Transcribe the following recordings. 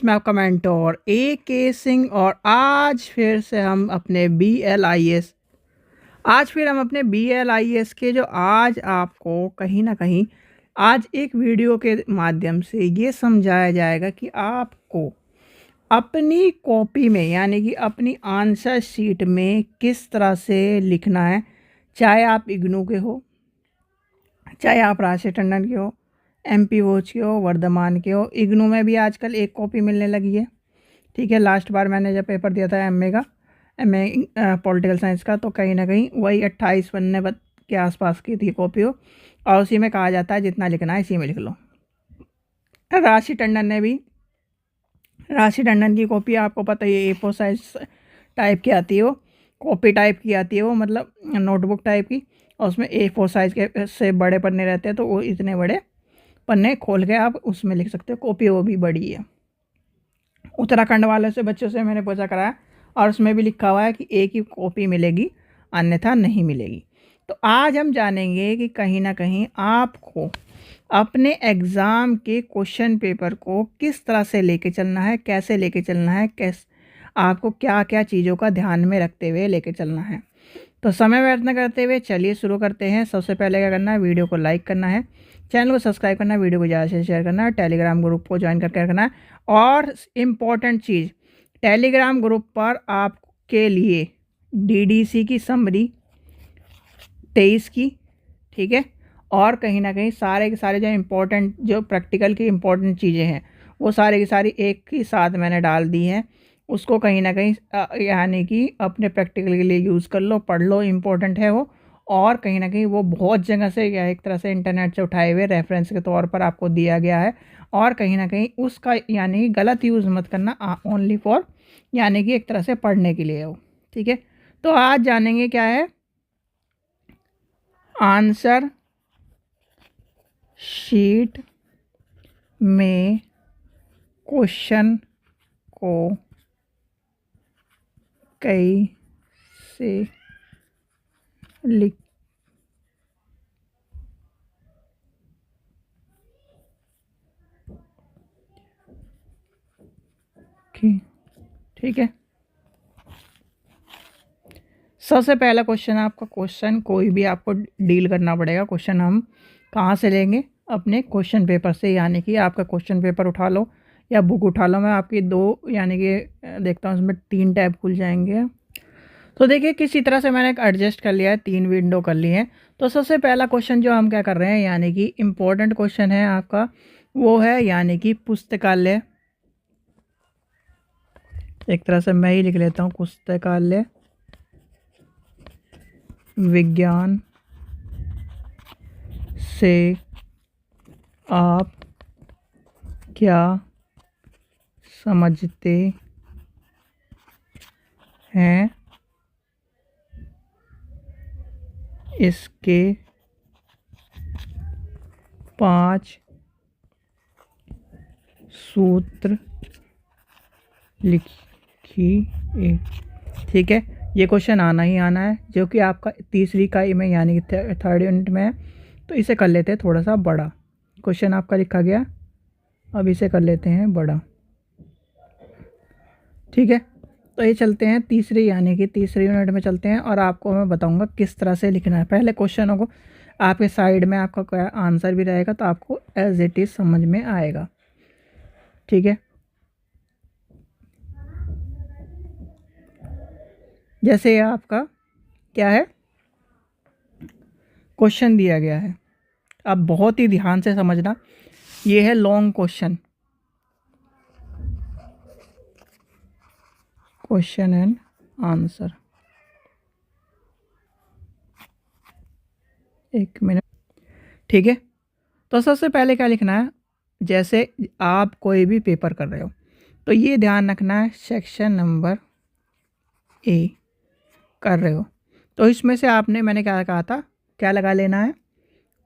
मैं आपका mentor AK Singh और आज फिर हम अपने BLIS के जो आज आपको कहीं ना कहीं आज एक वीडियो के माध्यम से ये समझाया जाएगा कि आपको अपनी कॉपी में यानी कि अपनी आंसर शीट में किस तरह से लिखना है। चाहे आप इग्नू के हो, चाहे आप राशि टंडन के हो, MP वोच के हो, वर्धमान के हो। इग्नू में भी आजकल एक कॉपी मिलने लगी है। ठीक है, लास्ट बार मैंने जब पेपर दिया था MA पॉलिटिकल साइंस का, तो कहीं ना कहीं वही 28 पन्ने के आसपास की थी कॉपी हो, और उसी में कहा जाता है जितना लिखना है इसी में लिख लो। राशि टंडन की कॉपी आपको पता ही है, A4 साइज टाइप की आती है, वो कॉपी टाइप की आती है, वो मतलब नोटबुक टाइप की, और उसमें A4 साइज के से बड़े पन्ने रहते हैं, तो वो इतने बड़े पन्ने खोल के आप उसमें लिख सकते हो। कॉपी वो भी बड़ी है। उत्तराखंड वाले से बच्चों से मैंने पूछा कराया, और उसमें भी लिखा हुआ है कि एक ही कॉपी मिलेगी, अन्यथा नहीं मिलेगी। तो आज हम जानेंगे कि कहीं ना कहीं आपको अपने एग्ज़ाम के क्वेश्चन पेपर को किस तरह से लेके चलना है, कैसे लेके चलना है, आपको क्या क्या चीज़ों का ध्यान में रखते हुए लेके चलना है। तो समय व्यर्थ न करते हुए चलिए शुरू करते हैं। सबसे पहले क्या करना है, वीडियो को लाइक करना है, चैनल को सब्सक्राइब करना है, वीडियो को ज़्यादा से शेयर करना है, टेलीग्राम ग्रुप को ज्वाइन करके रखना है। और इम्पॉर्टेंट चीज़, टेलीग्राम ग्रुप पर आपके लिए DDC की समरी 23 की, ठीक है, और कहीं ना कहीं सारे के सारे जो इम्पोर्टेंट जो प्रैक्टिकल की इम्पोर्टेंट चीज़ें हैं वो सारी की सारी एक ही साथ मैंने डाल दी हैं। उसको कहीं ना कहीं यानी कि अपने प्रैक्टिकल के लिए यूज़ कर लो, पढ़ लो, इम्पोर्टेंट है वो। और कहीं ना कहीं वो बहुत जगह से या एक तरह से इंटरनेट से उठाए हुए रेफरेंस के तौर पर आपको दिया गया है, और कहीं ना कहीं उसका यानी गलत यूज़ मत करना, ओनली फॉर यानी कि एक तरह से पढ़ने के लिए हो। ठीक है, तो आज जानेंगे क्या है आंसर शीट में क्वेश्चन को कैसे लिख ठीक है। सबसे पहला क्वेश्चन आपका, क्वेश्चन कोई भी आपको डील करना पड़ेगा। क्वेश्चन हम कहाँ से लेंगे, अपने क्वेश्चन पेपर से, यानी कि आपका क्वेश्चन पेपर उठा लो या बुक उठा लो। मैं आपकी दो यानी कि देखता हूँ, उसमें 3 टैब खुल जाएंगे। तो देखिए किसी तरह से मैंने एडजस्ट कर लिया है, 3 विंडो कर ली है। तो सबसे पहला क्वेश्चन जो हम क्या कर रहे हैं, यानी कि इम्पोर्टेंट क्वेश्चन है आपका, वो है यानी कि पुस्तकालय। एक तरह से मैं ही लिख लेता हूँ, पुस्तकालय विज्ञान से आप क्या समझते हैं, इसके 5 सूत्र लिखिए। ठीक है, ये क्वेश्चन आना ही आना है, जो कि आपका तीसरी इकाई में यानी कि 3rd यूनिट में है। तो इसे कर लेते हैं थोड़ा सा बड़ा। क्वेश्चन आपका लिखा गया, अब इसे कर लेते हैं बड़ा। ठीक है, तो ये चलते हैं तीसरी यानी कि तीसरी यूनिट में चलते हैं, और आपको मैं बताऊंगा किस तरह से लिखना है। पहले क्वेश्चनों को आपके साइड में आपका क्या आंसर भी रहेगा, तो आपको एज इट इज़ समझ में आएगा। ठीक है, जैसे आपका क्या है, क्वेश्चन दिया गया है, अब बहुत ही ध्यान से समझना। ये है long question, question and answer. एक मिनट। ठीक है, तो सबसे पहले क्या लिखना है, जैसे आप कोई भी पेपर कर रहे हो तो ये ध्यान रखना है, सेक्शन नंबर A कर रहे हो तो इसमें से आपने, मैंने क्या कहा था, क्या लगा लेना है,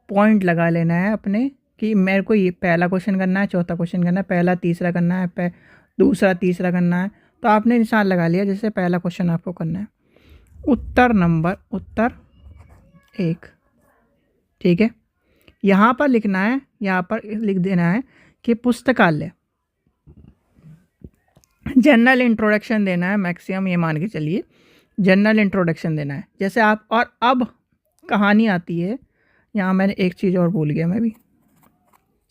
पॉइंट लगा लेना है अपने, कि मेरे को ये पहला क्वेश्चन करना है, चौथा क्वेश्चन करना है, पहला तीसरा करना है, दूसरा तीसरा करना है। तो आपने निशान लगा लिया, जैसे पहला क्वेश्चन आपको करना है उत्तर 1। ठीक है, यहाँ पर लिखना है, यहाँ पर लिख देना है कि पुस्तकालय, जनरल इंट्रोडक्शन देना है मैक्सिमम, ये मान के चलिए जनरल इंट्रोडक्शन देना है। जैसे आप, और अब कहानी आती है, यहाँ मैंने एक चीज़ और भूल गया मैं भी,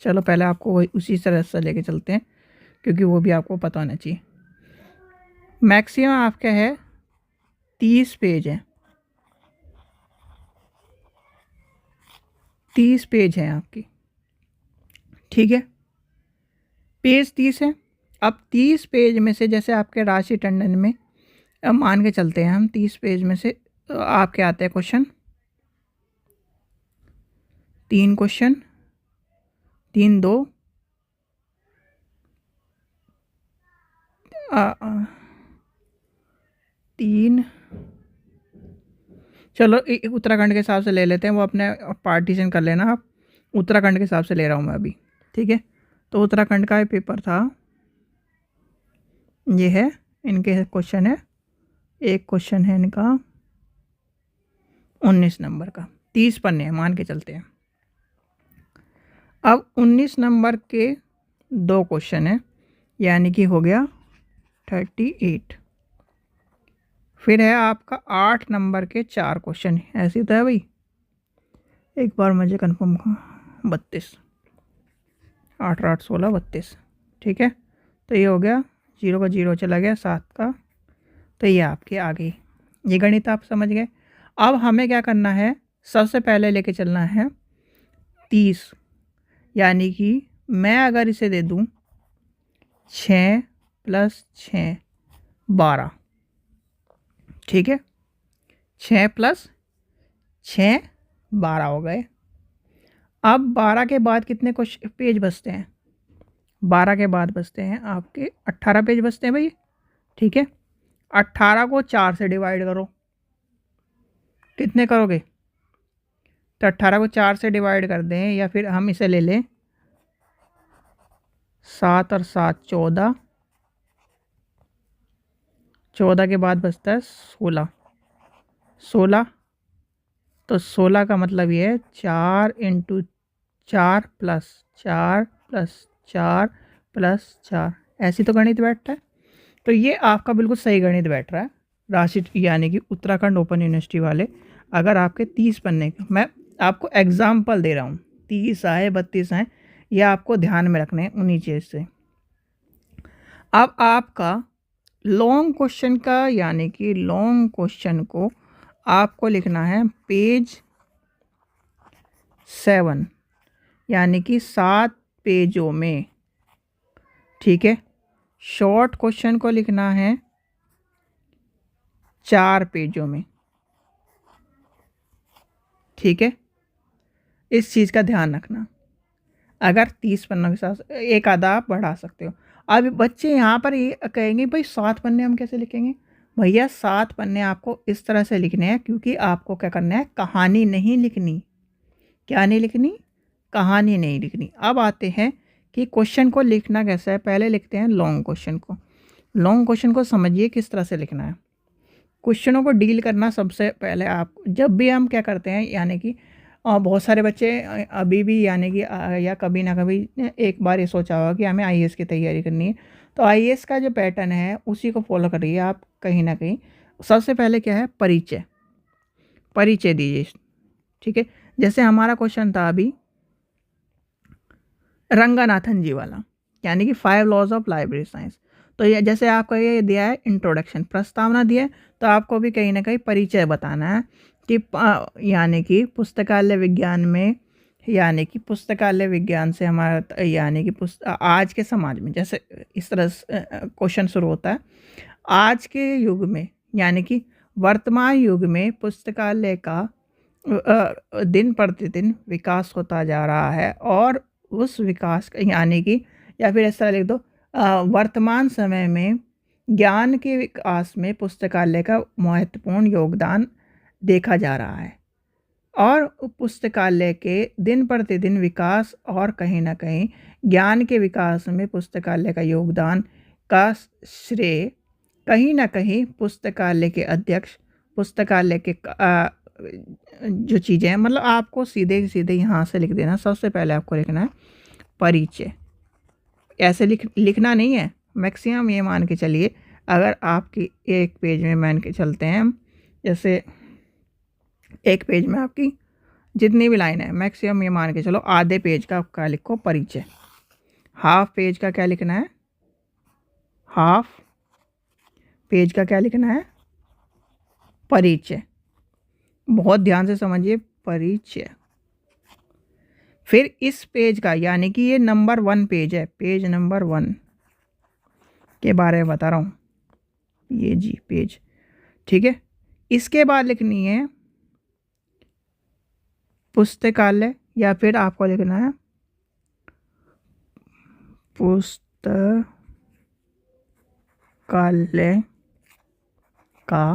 चलो पहले आपको वही उसी तरह से लेके चलते हैं क्योंकि वो भी आपको पता होना चाहिए। मैक्सिमम आपका है 30 पेज है, 30 पेज है आपकी, ठीक है, पेज 30 है। अब 30 पेज में से जैसे आपके राशि टंडन में, अब मान के चलते हैं हम 30 पेज में से आपके आते हैं क्वेश्चन, 3 क्वेश्चन, 3 2 3, चलो उत्तराखंड के हिसाब से ले लेते हैं, वो अपने पार्टीशन कर लेना आप, उत्तराखंड के हिसाब से ले रहा हूँ मैं अभी, ठीक है। तो उत्तराखंड का पेपर था, ये है, इनके क्वेश्चन है, एक क्वेश्चन है इनका 19 नंबर का, 30 पन्ने हैं मान के चलते हैं। अब 19 नंबर के 2 क्वेश्चन है, यानी कि हो गया 38। फिर है आपका 8 नंबर के 4 क्वेश्चन, ऐसे तो है भाई, एक बार मुझे कंफर्म, 32, 8 8 16 32, ठीक है। तो ये हो गया, 0 का 0 चला गया, 7 का, तो ये आपके आ गई, ये गणित आप समझ गए। अब हमें क्या करना है, सबसे पहले लेके चलना है 30, यानी कि मैं अगर इसे दे दूं 6 + 6 12, ठीक है, 6 + 6 12 हो गए। अब 12 के बाद कितने क्वेश्चन पेज बचते हैं, 12 के बाद बचते हैं आपके 18 पेज बचते हैं भाई, ठीक है। 18 को 4 से डिवाइड करो, कितने करोगे, तो 18 को 4 से डिवाइड कर दें, या फिर हम इसे ले लें 7 और 7 14, 14 के बाद बचता है 16, 16, तो 16 का मतलब ये है 4 × 4 + 4 + 4 + 4, ऐसी तो गणित बैठता है। तो ये आपका बिल्कुल सही गणित बैठ रहा है, राशि यानी कि उत्तराखंड ओपन यूनिवर्सिटी वाले। अगर आपके 30 पन्ने का, मैं आपको एग्जाम्पल दे रहा हूँ, 30 आए 32 आए, ये आपको ध्यान में रखने हैं उन्हीं चीज़ से। अब आपका लॉन्ग क्वेश्चन का, यानी कि लॉन्ग क्वेश्चन को आपको लिखना है पेज 7, यानी कि 7 पेजों में, ठीक है। शॉर्ट क्वेश्चन को लिखना है 4 पेजों में, ठीक है। इस चीज़ का ध्यान रखना, अगर 30 पन्नों के साथ एक आधा आप बढ़ा सकते हो। अब बच्चे यहाँ पर ये कहेंगे भाई 7 पन्ने हम कैसे लिखेंगे, भैया 7 पन्ने आपको इस तरह से लिखने हैं, क्योंकि आपको क्या करना है, कहानी नहीं लिखनी, क्या नहीं लिखनी, कहानी नहीं लिखनी। अब आते हैं कि क्वेश्चन को लिखना कैसा है, पहले लिखते हैं लॉन्ग क्वेश्चन को। लॉन्ग क्वेश्चन को समझिए किस तरह से लिखना है। क्वेश्चनों को डील करना सबसे पहले, आप जब भी हम क्या करते हैं, यानी कि बहुत सारे बच्चे अभी भी, यानी कि या कभी ना कभी एक बार ये सोचा होगा कि हमें आईएएस की तैयारी करनी है, तो आईएएस का जो पैटर्न है उसी को फॉलो करिए आप कहीं ना कहीं। सबसे पहले क्या है, परिचय, परिचय दीजिए, ठीक है। जैसे हमारा क्वेश्चन था अभी रंगनाथन जी वाला, यानी कि 5 लॉज ऑफ लाइब्रेरी साइंस, तो ये जैसे आपका ये दिया है इंट्रोडक्शन, प्रस्तावना दिया है, तो आपको भी कहीं ना कहीं परिचय बताना है कि यानी कि पुस्तकालय विज्ञान में, यानी कि पुस्तकालय विज्ञान से हमारा, यानी कि आज के समाज में, जैसे इस तरह क्वेश्चन शुरू होता है, आज के युग में, यानी कि वर्तमान युग में पुस्तकालय का दिन प्रतिदिन विकास होता जा रहा है, और उस विकास यानी कि, या फिर ऐसा लिख दो, वर्तमान समय में ज्ञान के विकास में पुस्तकालय का महत्वपूर्ण योगदान देखा जा रहा है, और पुस्तकालय के दिन प्रतिदिन विकास और कहीं ना कहीं ज्ञान के विकास में पुस्तकालय का योगदान का श्रेय कहीं ना कहीं पुस्तकालय के अध्यक्ष, पुस्तकालय के जो चीज़ें हैं, मतलब आपको सीधे सीधे यहाँ से लिख देना। सबसे पहले आपको लिखना है परिचय, ऐसे लिखना नहीं है, मैक्सिमम ये मान के चलिए, अगर आपकी एक पेज में मान के चलते हैं हम, जैसे एक पेज में आपकी जितनी भी लाइन है, मैक्सिमम ये मान के चलो आधे पेज का क्या लिखो, परिचय। हाफ पेज का क्या लिखना है, हाफ पेज का क्या लिखना है, परिचय। बहुत ध्यान से समझिए, परिचय। फिर इस पेज का, यानी कि ये नंबर 1 पेज है, पेज नंबर 1 के बारे में बता रहा हूँ, ये जी पेज, ठीक है। इसके बाद लिखनी है पुस्तकालय, या फिर आपको लिखना है पुस्तकालय का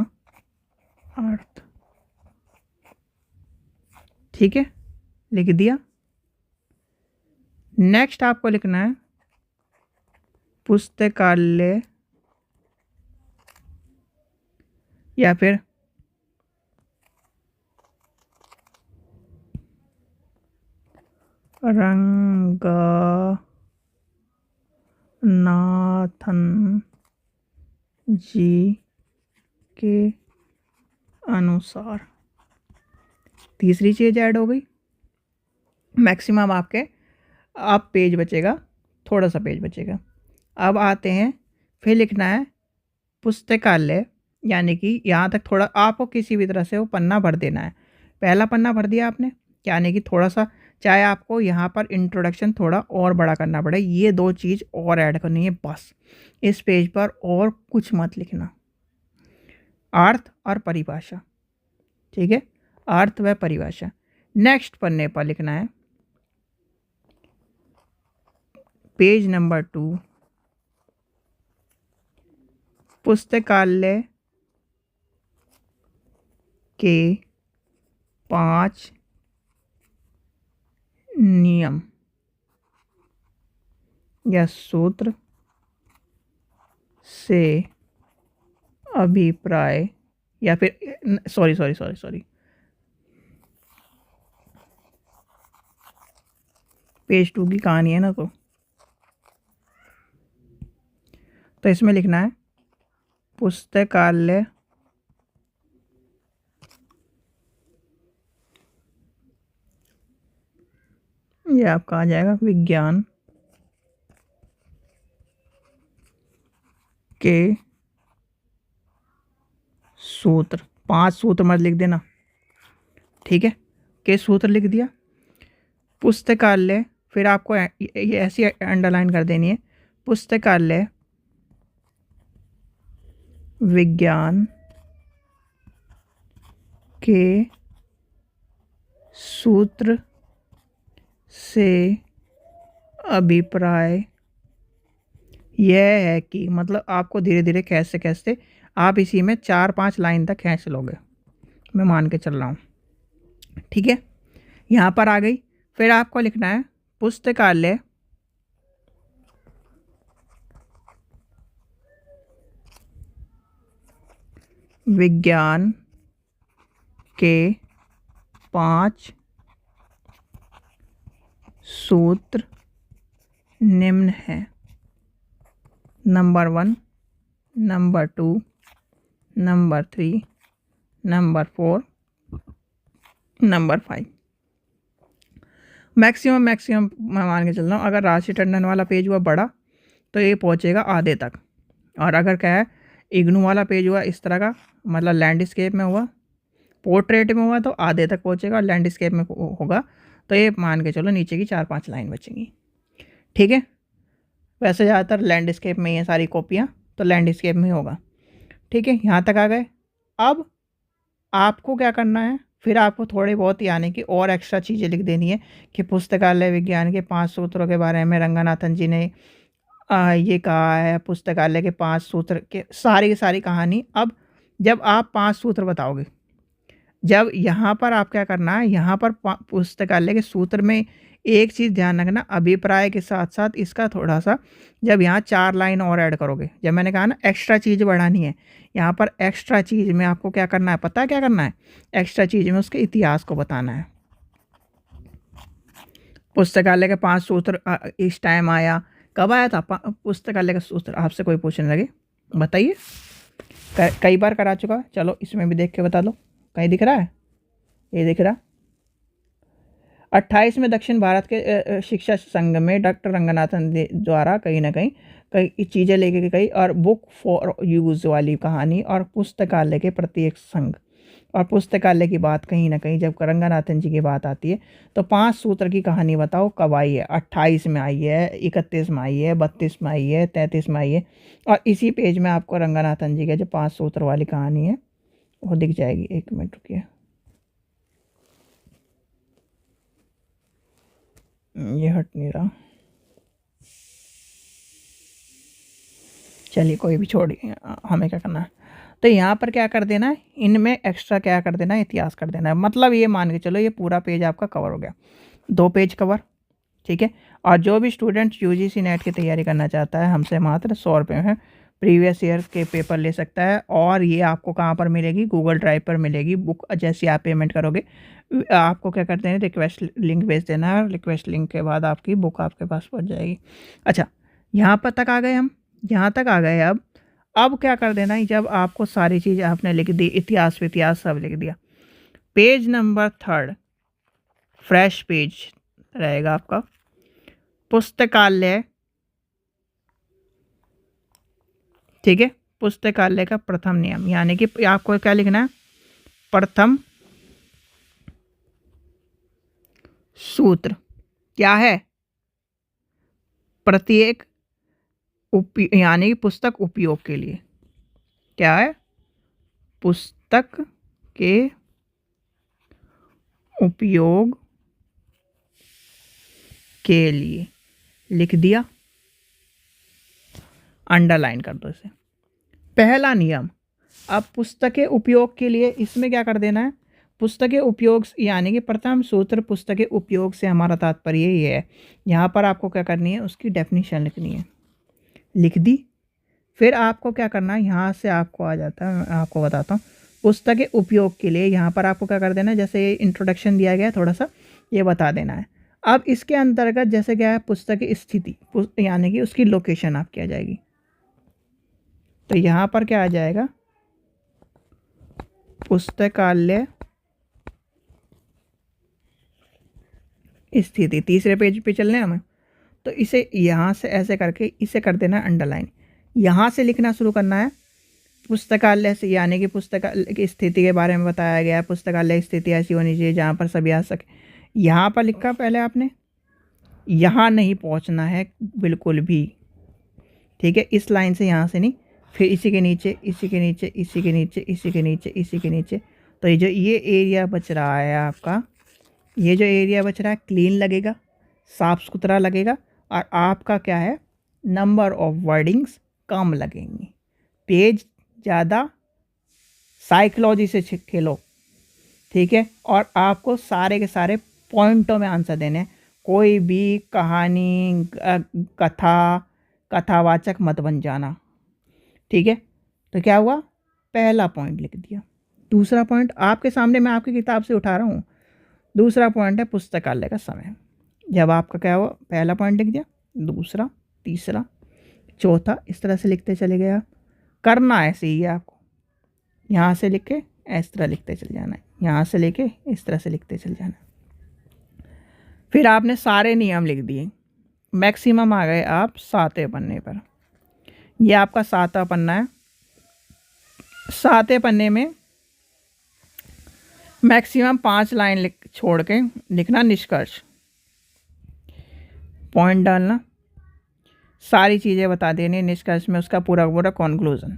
अर्थ, ठीक है, लिख दिया। नेक्स्ट आपको लिखना है पुस्तकालय या फिर रंगनाथन जी के अनुसार। तीसरी चीज़ ऐड हो गई। मैक्सिमम आपके आप पेज बचेगा, थोड़ा सा पेज बचेगा। अब आते हैं, फिर लिखना है पुस्तकालय, यानी कि यहाँ तक थोड़ा आपको किसी भी तरह से वो पन्ना भर देना है। पहला पन्ना भर दिया आपने, यानी कि थोड़ा सा, चाहे आपको यहाँ पर इंट्रोडक्शन थोड़ा और बड़ा करना पड़े, ये 2 चीज़ और ऐड करनी है बस इस पेज पर, और कुछ मत लिखना। अर्थ और परिभाषा, ठीक है, अर्थ व परिभाषा। नेक्स्ट पन्ने पर लिखना है पेज नंबर 2, पुस्तकालय के 5 नियम या सूत्र से अभिप्राय, या फिर सॉरी पेज 2 की कहानी है ना, तो इसमें लिखना है पुस्तकालय ये आपका आ जाएगा विज्ञान के सूत्र। 5 सूत्र मत लिख देना, ठीक है, के सूत्र लिख दिया। पुस्तकालय, फिर आपको ये ऐसी अंडरलाइन कर देनी है, पुस्तकालय विज्ञान के सूत्र से अभिप्राय यह है कि, मतलब आपको धीरे धीरे खींचते खींचते आप इसी में 4-5 लाइन तक खींच लोगे, मैं मान के चल रहा हूँ, ठीक है। यहाँ पर आ गई। फिर आपको लिखना है पुस्तकालय विज्ञान के 5 सूत्र निम्न हैं। Number 1, number 2, number 3, number 4, number 5। Maximum मैं मान के चल रहा हूँ, अगर राशि टंडन वाला पेज हुआ बड़ा तो ये पहुँचेगा आधे तक, और अगर क्या है इग्नू वाला पेज हुआ इस तरह का, मतलब लैंडस्केप में हुआ, पोर्ट्रेट में हुआ तो आधे तक पहुँचेगा, और लैंडस्केप में होगा तो ये मान के चलो नीचे की 4-5 लाइन बचेंगी, ठीक है। वैसे ज़्यादातर लैंडस्केप में ये सारी कॉपियाँ तो लैंडस्केप में होगा, ठीक है। यहाँ तक आ गए। अब आपको क्या करना है, फिर आपको थोड़ी बहुत यानी कि और एक्स्ट्रा चीज़ें लिख देनी है कि पुस्तकालय विज्ञान के 5 सूत्रों के बारे में रंगनाथन जी ने ये कहा है, पुस्तकालय के 5 सूत्र के सारी की सारी कहानी। अब जब आप 5 सूत्र बताओगे, जब यहाँ पर आप क्या करना है, यहाँ पर पुस्तकालय के सूत्र में एक चीज़ ध्यान रखना, अभिप्राय के साथ साथ इसका थोड़ा सा, जब यहाँ 4 लाइन और ऐड करोगे, जब मैंने कहा ना एक्स्ट्रा चीज़ बढ़ानी है, यहाँ पर एक्स्ट्रा चीज़ में आपको क्या करना है, पता है क्या करना है, एक्स्ट्रा चीज़ में उसके इतिहास को बताना है। पुस्तकालय के 5 सूत्र इस टाइम आया, कब आया था पुस्तकालय का सूत्र, आपसे कोई पूछने लगे बताइए। कई बार करा चुका है। चलो इसमें भी देख के बता दो, कहीं दिख रहा है, ये दिख रहा। 28 में दक्षिण भारत के शिक्षा संघ में डॉक्टर रंगनाथन द्वारा कहीं ना कहीं कई चीज़ें लेके गई, और बुक फॉर यूज़ वाली कहानी और पुस्तकालय के प्रत्येक संघ और पुस्तकालय की बात कहीं ना कहीं जब रंगनाथन जी की बात आती है तो 5 सूत्र की कहानी बताओ कब आई है। 28 में आई है, 31 में आई है, 32 में आई है, 33 में आई है, और इसी पेज में आपको रंगनाथन जी के जो 5 सूत्र वाली कहानी है वो दिख जाएगी। 1 मिनट रुकिए, ये हट नहीं रहा, चलिए कोई भी छोड़िए, हमें क्या करना है। तो यहाँ पर क्या कर देना है, इनमें एक्स्ट्रा क्या कर देना है, इतिहास कर देना है। मतलब ये मान के चलो ये पूरा पेज आपका कवर हो गया, 2 पेज कवर, ठीक है। और जो भी स्टूडेंट यूजीसी नेट की तैयारी करना चाहता है हमसे मात्र 100 रुपये में प्रीवियस ईयर के पेपर ले सकता है। और ये आपको कहाँ पर मिलेगी, गूगल ड्राइव पर मिलेगी बुक। जैसे आप पेमेंट करोगे आपको क्या करते हैं, रिक्वेस्ट लिंक भेज देना है, और रिक्वेस्ट लिंक के बाद आपकी बुक आपके पास पहुँच जाएगी। अच्छा, यहाँ पर तक आ गए हम, यहाँ तक आ गए। अब क्या कर देना है, जब आपको सारी चीज़ आपने लिख दी, इतिहास सब लिख दिया, पेज नंबर 3 फ्रेश पेज रहेगा आपका, पुस्तकालय, ठीक है। पुस्तकालय का प्रथम नियम, यानी कि आपको क्या लिखना है, प्रथम सूत्र क्या है, प्रत्येक यानी पुस्तक उपयोग के लिए, क्या है, पुस्तक के उपयोग के लिए, लिख दिया, अंडरलाइन कर दो इसे। पहला नियम, अब पुस्तक के उपयोग के लिए इसमें क्या कर देना है, पुस्तक के उपयोग यानी कि प्रथम सूत्र पुस्तक के उपयोग से हमारा तात्पर्य ये है। यहाँ पर आपको क्या करनी है, उसकी डेफिनेशन लिखनी है, लिख दी। फिर आपको क्या करना है, यहाँ से आपको आ जाता है, मैं आपको बताता हूँ। पुस्तक के उपयोग के लिए यहाँ पर आपको क्या कर देना है, जैसे इंट्रोडक्शन दिया गया है थोड़ा सा ये बता देना है। अब इसके अंतर्गत जैसे क्या है, पुस्तक की स्थिति यानी कि उसकी लोकेशन आपकी आ जाएगी। तो यहाँ पर क्या आ जाएगा, पुस्तकालय स्थिति, तीसरे पेज पे चलने हमें। तो इसे यहाँ से ऐसे करके इसे कर देना अंडरलाइन। यहाँ से लिखना शुरू करना है पुस्तकालय से, यानी कि पुस्तकालय की स्थिति के बारे में बताया गया है। पुस्तकालय स्थिति ऐसी होनी चाहिए जहाँ पर सभी आ सके। यहाँ पर लिखा पहले आपने, यहाँ नहीं पहुँचना है बिल्कुल भी, ठीक है। इस लाइन से यहाँ से नहीं, फिर इसी के नीचे, इसी के नीचे, इसी के नीचे, इसी के नीचे, इसी के नीचे। तो ये जो ये एरिया बच रहा है आपका, ये जो एरिया बच रहा है क्लीन लगेगा, साफ सुथरा लगेगा, और आपका क्या है, नंबर ऑफ वर्डिंग्स कम लगेंगे। पेज ज़्यादा साइकोलॉजी से खेलो, ठीक है। और आपको सारे के सारे पॉइंटों में आंसर देने हैं। कोई भी कहानी कथावाचक मत बन जाना, ठीक है। तो क्या हुआ, पहला पॉइंट लिख दिया। दूसरा पॉइंट आपके सामने मैं आपकी किताब से उठा रहा हूँ। दूसरा पॉइंट है पुस्तकालय का समय। जब आपका क्या हुआ, पहला पॉइंट लिख दिया, दूसरा, तीसरा, चौथा, इस तरह से लिखते चले गए आप। करना ऐसे ही है आपको, यहाँ से लिख के इस तरह लिखते चल जाना है, यहाँ से लेके इस तरह से लिखते चल जाना है। फिर आपने सारे नियम लिख दिए, मैक्सिमम आ गए आप 7वें पन्ने पर। यह आपका 7वां पन्ना है। 7वें पन्ने में मैक्सिमम 5 लाइन छोड़ के लिखना निष्कर्ष, पॉइंट डालना, सारी चीज़ें बता देनी, निष्कर्ष में उसका पूरा पूरा कॉन्क्लूजन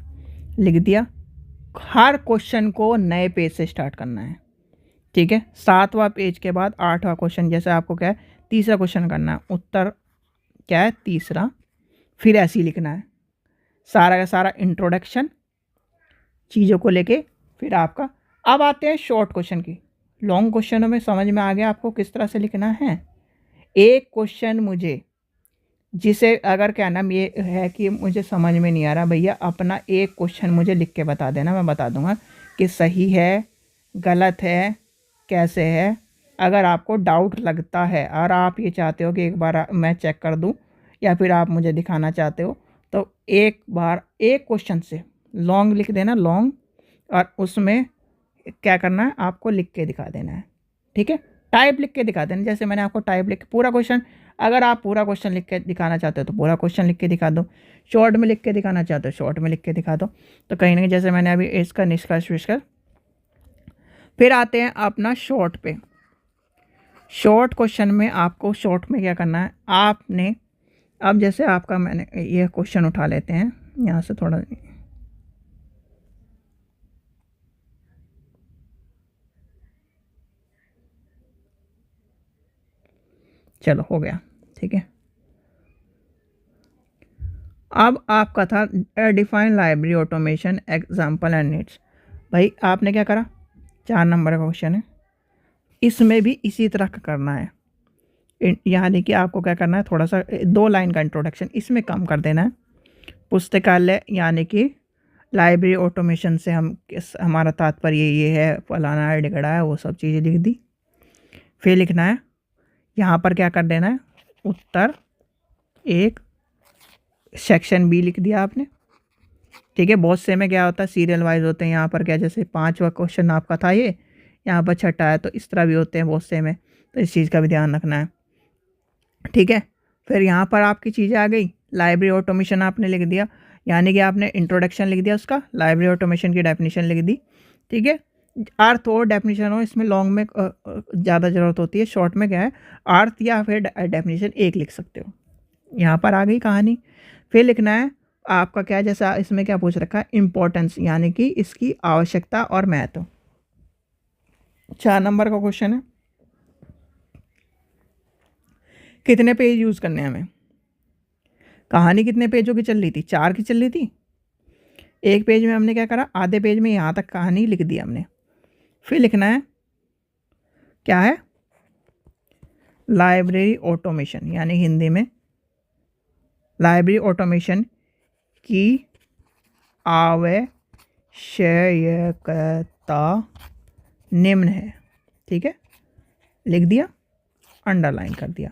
लिख दिया। हर क्वेश्चन को नए पेज से स्टार्ट करना है, ठीक है। 7वां पेज के बाद 8वां क्वेश्चन, जैसे आपको क्या है, तीसरा क्वेश्चन करना है, उत्तर क्या है, तीसरा। फिर ऐसे ही लिखना है, सारा का सारा इंट्रोडक्शन चीज़ों को लेके। फिर आपका अब आते हैं शॉर्ट क्वेश्चन की। लॉन्ग क्वेश्चनों में समझ में आ गया आपको किस तरह से लिखना है। एक क्वेश्चन मुझे, जिसे अगर क्या नाम ये है कि मुझे समझ में नहीं आ रहा भैया, अपना एक क्वेश्चन मुझे लिख के बता देना, मैं बता दूंगा कि सही है, गलत है, कैसे है। अगर आपको डाउट लगता है और आप ये चाहते हो कि एक बार मैं चेक कर दूं, या फिर आप मुझे दिखाना चाहते हो तो एक बार एक क्वेश्चन से लॉन्ग लिख देना, लॉन्ग, और उसमें क्या करना है आपको लिख के दिखा देना है। ठीक है, टाइप लिख के दिखा देना, जैसे मैंने आपको टाइप लिख के पूरा क्वेश्चन, अगर आप पूरा क्वेश्चन लिख के दिखाना चाहते हो तो पूरा क्वेश्चन लिख के दिखा दो, शॉर्ट में लिख के दिखाना चाहते हो शॉर्ट में लिख के दिखा दो। तो कहीं ना कहीं जैसे मैंने अभी इसका निष्कर्ष विष्कर्ष। फिर आते हैं अपना शॉर्ट पे। शॉर्ट क्वेश्चन में आपको शॉर्ट में क्या करना है आपने, अब जैसे आपका मैंने ये क्वेश्चन उठा लेते हैं यहाँ से थोड़ा, चलो हो गया। ठीक है, अब आपका था define library automation example and needs. भाई आपने क्या करा, 4 नंबर का क्वेश्चन है, इसमें भी इसी तरह का करना है। यानी कि आपको क्या करना है, थोड़ा सा 2 लाइन का इंट्रोडक्शन इसमें कम कर देना है। पुस्तकालय यानी कि लाइब्रेरी ऑटोमेशन से हमारा तात्पर्य ये है, फलाना है ढिगड़ा है, वो सब चीज़ें लिख दी। फिर लिखना है यहाँ पर क्या कर देना है, उत्तर एक, सेक्शन बी लिख दिया आपने। ठीक है, बहुत से में क्या होता है सीरियल वाइज होते हैं, यहाँ पर क्या जैसे 5वां क्वेश्चन आपका था ये, यहाँ पर 6ठा है, तो इस तरह भी होते हैं बहुत से में, तो इस चीज़ का भी ध्यान रखना है। ठीक है, फिर यहाँ पर आपकी चीज़ें आ गई, लाइब्रेरी ऑटोमेशन आपने लिख दिया, यानी कि आपने इंट्रोडक्शन लिख दिया उसका, लाइब्रेरी ऑटोमेशन की डेफिनेशन लिख दी। ठीक है, अर्थ और डेफिनेशन हो, इसमें लॉन्ग में ज़्यादा ज़रूरत होती है, शॉर्ट में क्या है अर्थ या फिर डेफिनेशन एक लिख सकते हो। यहाँ पर आ गई कहानी। फिर लिखना है आपका क्या, जैसा इसमें क्या पूछ रखा है, इम्पोर्टेंस यानी कि इसकी आवश्यकता और महत्व। 4 नंबर का क्वेश्चन है, कितने पेज यूज़ करने हैं हमें, कहानी कितने पेजों की चल रही थी, 4 की चल रही थी। एक पेज में हमने क्या करा, आधे पेज में यहाँ तक कहानी लिख दी हमने। फिर लिखना है क्या है, लाइब्रेरी ऑटोमेशन यानी हिंदी में लाइब्रेरी ऑटोमेशन की आवश्यकता निम्न है। ठीक है, लिख दिया, अंडरलाइन कर दिया।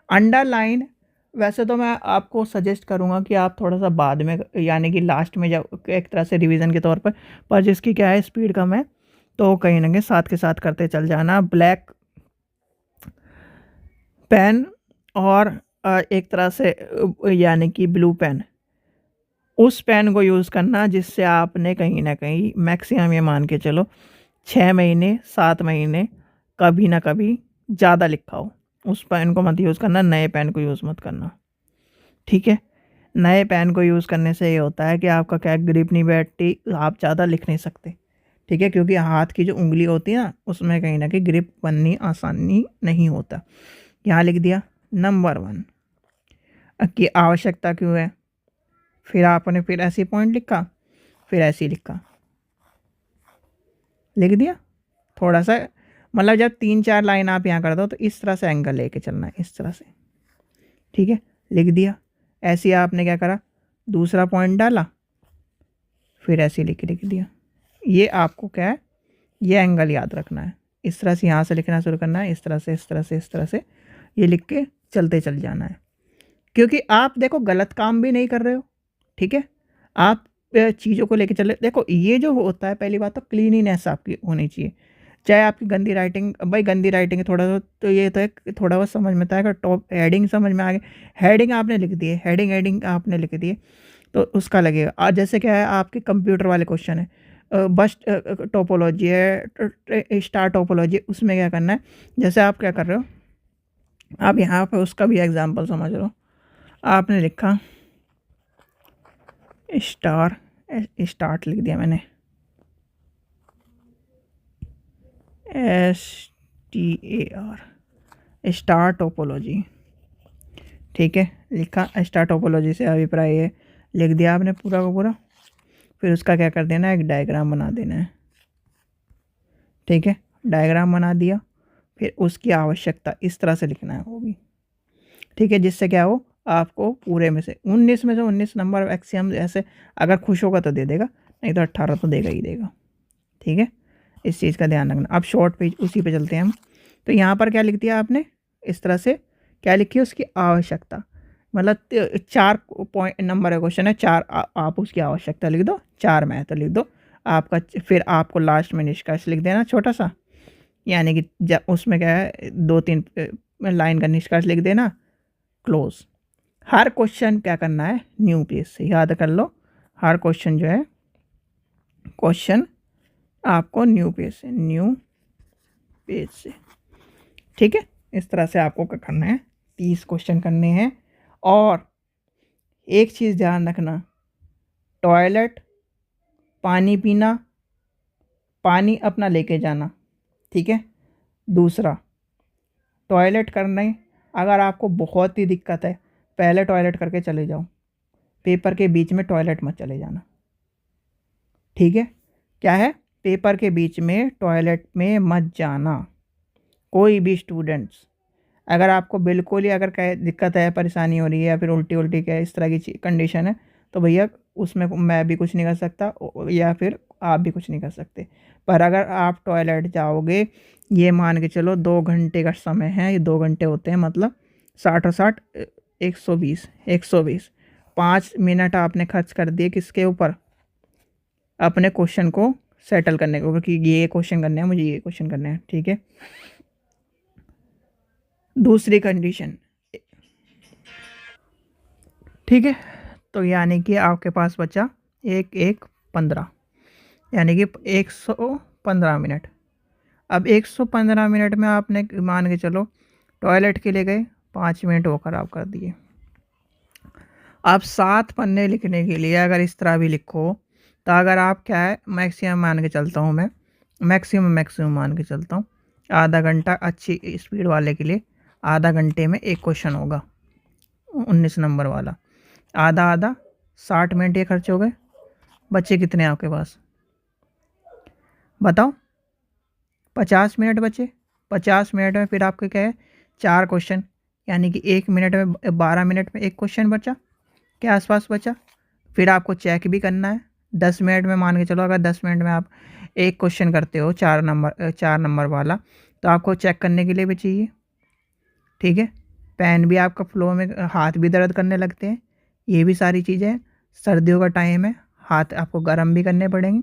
अंडरलाइन वैसे तो मैं आपको सजेस्ट करूंगा कि आप थोड़ा सा बाद में यानी कि लास्ट में जब एक तरह से रिवीजन के तौर पर जिसकी क्या है स्पीड कम है तो कहीं ना कहीं साथ के साथ करते चल जाना। ब्लैक पेन और एक तरह से यानी कि ब्लू पेन, उस पेन को यूज़ करना जिससे आपने कहीं ना कहीं मैक्सिमम ये मान के चलो 6 महीने 7 महीने कभी ना कभी ज़्यादा लिखा हो, उस पेन को मत यूज़ करना, नए पेन को यूज़ मत करना। ठीक है, नए पेन को यूज़ करने से ये होता है कि आपका क्या ग्रिप नहीं बैठती, आप ज़्यादा लिख नहीं सकते। ठीक है, क्योंकि हाथ की जो उंगली होती है ना उसमें कहीं ना कहीं ग्रिप बननी आसानी नहीं होता। यहाँ लिख दिया नंबर 1 की आवश्यकता क्यों है, फिर आपने फिर ऐसे पॉइंट लिखा, फिर ऐसे लिखा, लिख दिया। थोड़ा सा मतलब जब 3-4 लाइन आप यहाँ कर दो तो इस तरह से एंगल लेके चलना है, इस तरह से। ठीक है, लिख दिया। ऐसे आपने क्या करा, दूसरा पॉइंट डाला, फिर ऐसे लिख दिया। ये आपको क्या है, ये एंगल याद रखना है, इस तरह से यहाँ से लिखना शुरू करना है, इस तरह से इस तरह से इस तरह से ये लिख के चलते चल जाना है। क्योंकि आप देखो गलत काम भी नहीं कर रहे हो। ठीक है, आप चीज़ों को लेके चले, देखो ये जो होता है पहली बात तो क्लीनिनेस आपकी होनी चाहिए, चाहे आपकी गंदी राइटिंग, भाई गंदी राइटिंग है थोड़ा सा तो ये तो एक थोड़ा बहुत समझ में आता है, टॉप हेडिंग समझ में आ गई, हेडिंग आपने लिख दी है, हेडिंग आपने लिख दी है तो उसका लगेगा। आज जैसे क्या है आपके कंप्यूटर वाले क्वेश्चन है, बस टोपोलॉजी है, स्टार टोपोलॉजी, उसमें क्या करना है, जैसे आप क्या कर रहे हो, आप यहाँ पे उसका भी एग्जाम्पल समझ लो। आपने लिखा स्टार्ट लिख दिया मैंने, STAR, स्टार टोपोलॉजी। ठीक है, लिखा स्टार टोपोलॉजी से अभिप्राय है, लिख दिया आपने पूरा का पूरा। फिर उसका क्या कर देना है, एक डायग्राम बना देना है। ठीक है, डायग्राम बना दिया, फिर उसकी आवश्यकता इस तरह से लिखना है वो भी। ठीक है, जिससे क्या हो आपको पूरे में से 19 नंबर एक्सियम ऐसे अगर खुश होगा तो दे देगा, नहीं तो 18 तो देगा ही देगा। ठीक है, इस चीज़ का ध्यान रखना। अब शॉर्ट पेज उसी पे चलते हैं हम। तो यहाँ पर क्या लिख दिया आपने, इस तरह से क्या लिखी है, उसकी आवश्यकता, मतलब 4 पॉइंट नंबर का क्वेश्चन है, 4 आप उसकी आवश्यकता लिख दो, 4 महत्व लिख दो आपका। फिर आपको लास्ट में निष्कर्ष लिख देना छोटा सा, यानी कि जब उसमें क्या है 2-3 लाइन का निष्कर्ष लिख देना, क्लोज। हर क्वेश्चन क्या करना है, न्यू पेज से, याद कर लो। हर क्वेश्चन जो है, क्वेश्चन आपको न्यू पेज से, न्यू पेज से, ठीक है। इस तरह से आपको क्या करना है, 30 क्वेश्चन करने हैं। और एक चीज़ ध्यान रखना, टॉयलेट, पानी पीना, पानी अपना लेके जाना, ठीक है। दूसरा, टॉयलेट करने, अगर आपको बहुत ही दिक्कत है पहले टॉयलेट करके चले जाओ, पेपर के बीच में टॉयलेट मत चले जाना, ठीक है। क्या है, पेपर के बीच में टॉयलेट में मत जाना कोई भी स्टूडेंट्स। अगर आपको बिल्कुल ही अगर क्या दिक्कत है, परेशानी हो रही है, या फिर उल्टी उल्टी क्या इस तरह की कंडीशन है, तो भैया उसमें मैं भी कुछ नहीं कर सकता, या फिर आप भी कुछ नहीं कर सकते। पर अगर आप टॉयलेट जाओगे, ये मान के चलो 2 घंटे का समय है, ये 2 घंटे होते हैं, मतलब 60 और 60 120 5 मिनट आपने खर्च कर दिए किसके ऊपर, अपने क्वेश्चन को सेटल करने के ऊपर, कि ये क्वेश्चन करने हैं मुझे, ये क्वेश्चन करने हैं, ठीक है। दूसरी कंडीशन, ठीक है। तो यानी कि आपके पास बचा 15, यानी कि 115 मिनट। अब 115 मिनट में आपने मान के चलो टॉयलेट के लिए गए, 5 मिनट वो खराब कर दिए। अब 7 पन्ने लिखने के लिए अगर इस तरह भी लिखो, तो अगर आप क्या है, मैक्सिमम मान के चलता हूँ मैं, मैक्सिमम मान के चलता हूँ, आधा घंटा अच्छी स्पीड वाले के लिए, आधा घंटे में एक क्वेश्चन होगा 19 नंबर वाला, आधा आधा 60 मिनट ये खर्च हो गए। बच्चे कितने आपके पास, बताओ। 50 मिनट बचे। 50 मिनट में फिर आपके क्या है, 4 क्वेश्चन, यानी कि 1 मिनट में 12 मिनट में एक क्वेश्चन बचा के आसपास बचा। फिर आपको चेक भी करना है 10 मिनट में, मान के चलो अगर 10 मिनट में आप एक क्वेश्चन करते हो 4 नंबर वाला, तो आपको चेक करने के लिए भी चाहिए, ठीक है। पेन भी आपका फ्लो में, हाथ भी दर्द करने लगते हैं, ये भी सारी चीज़ें। सर्दियों का टाइम है, हाथ आपको गर्म भी करने पड़ेंगे,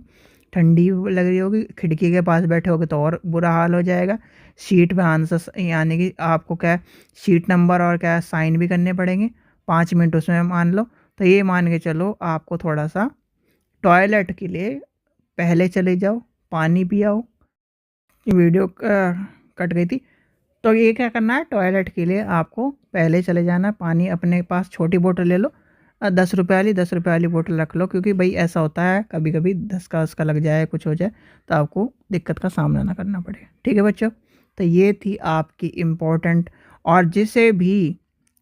ठंडी लग रही होगी, खिड़की के पास बैठे होगे तो और बुरा हाल हो जाएगा। शीट पे आंसर, यानी कि आपको क्या शीट नंबर और क्या साइन भी करने पड़ेंगे, 5 मिनट उसमें मान लो। तो ये मान के चलो आपको थोड़ा सा टॉयलेट के लिए पहले चले जाओ, पानी पियाओ। वीडियो कट गई थी। तो ये क्या करना है, टॉयलेट के लिए आपको पहले चले जाना, पानी अपने पास छोटी बोतल ले लो, 10 रुपये वाली बोतल रख लो, क्योंकि भाई ऐसा होता है कभी कभी धसका उसका लग जाए, कुछ हो जाए, तो आपको दिक्कत का सामना ना करना पड़े, ठीक है बच्चों। तो ये थी आपकी इम्पोर्टेंट, और जिसे भी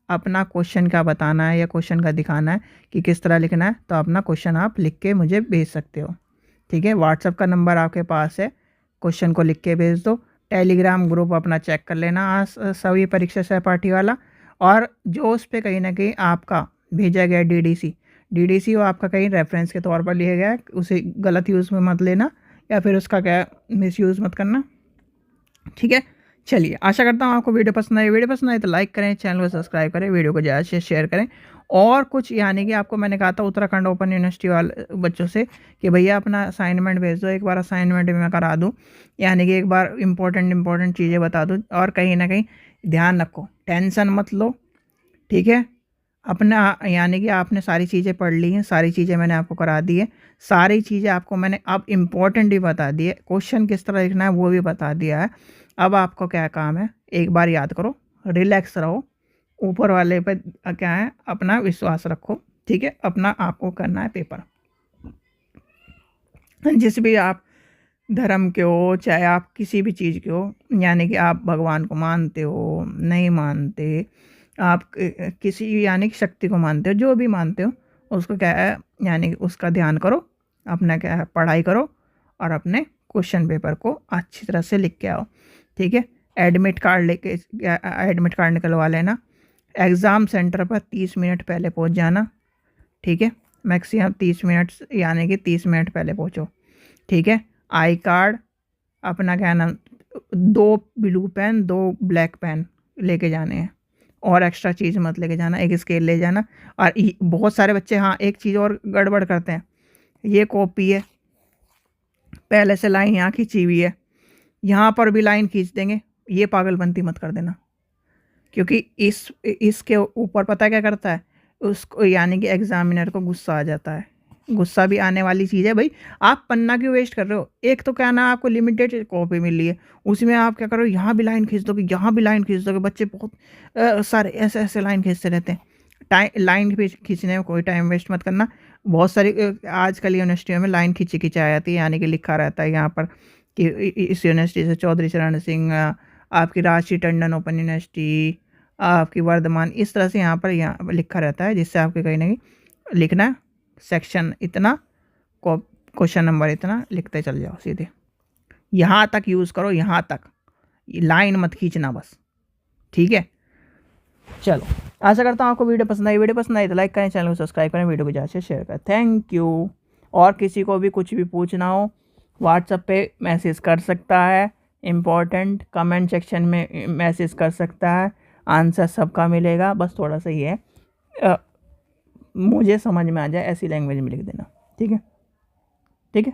अपना क्वेश्चन का बताना है या क्वेश्चन का दिखाना है कि किस तरह लिखना है, तो अपना क्वेश्चन आप लिख के मुझे भेज सकते हो, ठीक है। व्हाट्सएप का नंबर आपके पास है, क्वेश्चन को लिख के भेज दो। टेलीग्राम ग्रुप अपना चेक कर लेना आज सभी परीक्षा सहपाठी वाला, और जो उस पर कहीं ना कहीं आपका भेजा गया डीडीसी वो आपका कहीं रेफरेंस के तौर पर लिया गया है, उसे गलत यूज़ में मत लेना, या फिर उसका क्या मिस यूज़ मत करना, ठीक है। चलिए, आशा करता हूँ आपको वीडियो पसंद आई तो लाइक करें, चैनल को सब्सक्राइब करें, वीडियो को ज़्यादा से शेयर करें। और कुछ, यानी कि आपको मैंने कहा था उत्तराखंड ओपन यूनिवर्सिटी वाले बच्चों से कि भैया अपना असाइनमेंट भेज दो, एक बार असाइनमेंट भी मैं करा दूँ, यानी कि एक बार इंपॉर्टेंट चीज़ें बता दूँ। और कहीं ना कहीं ध्यान रखो, टेंशन मत लो, ठीक है। अपना, यानी कि आपने सारी चीज़ें पढ़ ली हैं, सारी चीज़ें मैंने आपको करा दी है, सारी चीज़ें आपको मैंने अब इम्पोर्टेंट भी बता दी है, क्वेश्चन किस तरह लिखना है वो भी बता दिया है। अब आपको क्या काम है, एक बार याद करो, रिलैक्स रहो, ऊपर वाले पे क्या है, अपना विश्वास रखो, ठीक है। अपना आपको करना है पेपर, जिस भी आप धर्म के हो, चाहे आप किसी भी चीज़ के हो, यानी कि आप भगवान को मानते हो नहीं मानते, आप किसी यानी कि शक्ति को मानते हो, जो भी मानते हो उसको क्या है, यानी कि उसका ध्यान करो, अपना क्या है पढ़ाई करो, और अपने क्वेश्चन पेपर को अच्छी तरह से लिख के आओ, ठीक है। एडमिट कार्ड निकलवा लेना, एग्ज़ाम सेंटर पर 30 मिनट पहले पहुंच जाना, ठीक है। मैक्सिमम 30 मिनट, यानी कि 30 मिनट पहले पहुंचो, ठीक है। आई कार्ड, अपना क्या नाम, 2 ब्लू पेन 2 ब्लैक पेन लेके जाने हैं, और एक्स्ट्रा चीज़ मत लेके जाना, एक स्केल ले जाना। और बहुत सारे बच्चे हाँ एक चीज़ और गड़बड़ करते हैं, ये कॉपी है, पहले से लाइन यहाँ खींची हुई है, यहाँ पर भी लाइन खींच देंगे, ये पागलपंती मत कर देना, क्योंकि इसके ऊपर पता क्या करता है, उसको यानी कि एग्जामिनर को गुस्सा आ जाता है। गुस्सा भी आने वाली चीज़ है भाई, आप पन्ना क्यों वेस्ट कर रहे हो? एक तो क्या ना आपको लिमिटेड कॉपी मिल रही है, उसमें आप क्या करो, यहाँ भी लाइन खींच दोगे, यहाँ भी लाइन खींच दोगे। बच्चे बहुत सारे ऐसे ऐसे लाइन खींचते रहते हैं। लाइन खींचने में कोई टाइम वेस्ट मत करना। बहुत सारी आजकल यूनिवर्सिटियों में लाइन खींची आ जाती है, यानी कि लिखा रहता है यहाँ पर कि इस यूनिवर्सिटी से चौधरी चरण सिंह, आपकी राजश्री टंडन ओपन यूनिवर्सिटी, आपकी वर्धमान, इस तरह से यहाँ लिखा रहता है, जिससे आपके कहीं ना कहीं लिखना है सेक्शन इतना, क्वेश्चन नंबर इतना, लिखते चल जाओ सीधे। यहाँ तक यूज़ करो, यहाँ तक, लाइन मत खींचना बस, ठीक है। चलो, आशा करता हूँ आपको वीडियो पसंद आई। वीडियो पसंद आई तो लाइक करें, चैनल को सब्सक्राइब करें, वीडियो को ज़्यादा से शेयर करें। Thank you. और किसी को भी कुछ भी पूछना हो व्हाट्सएप पे मैसेज कर सकता है, इम्पोर्टेंट कमेंट सेक्शन में मैसेज कर सकता है, आंसर सबका मिलेगा। बस थोड़ा सा ये है, मुझे समझ में आ जाए ऐसी लैंग्वेज में लिख देना, ठीक है, ठीक है।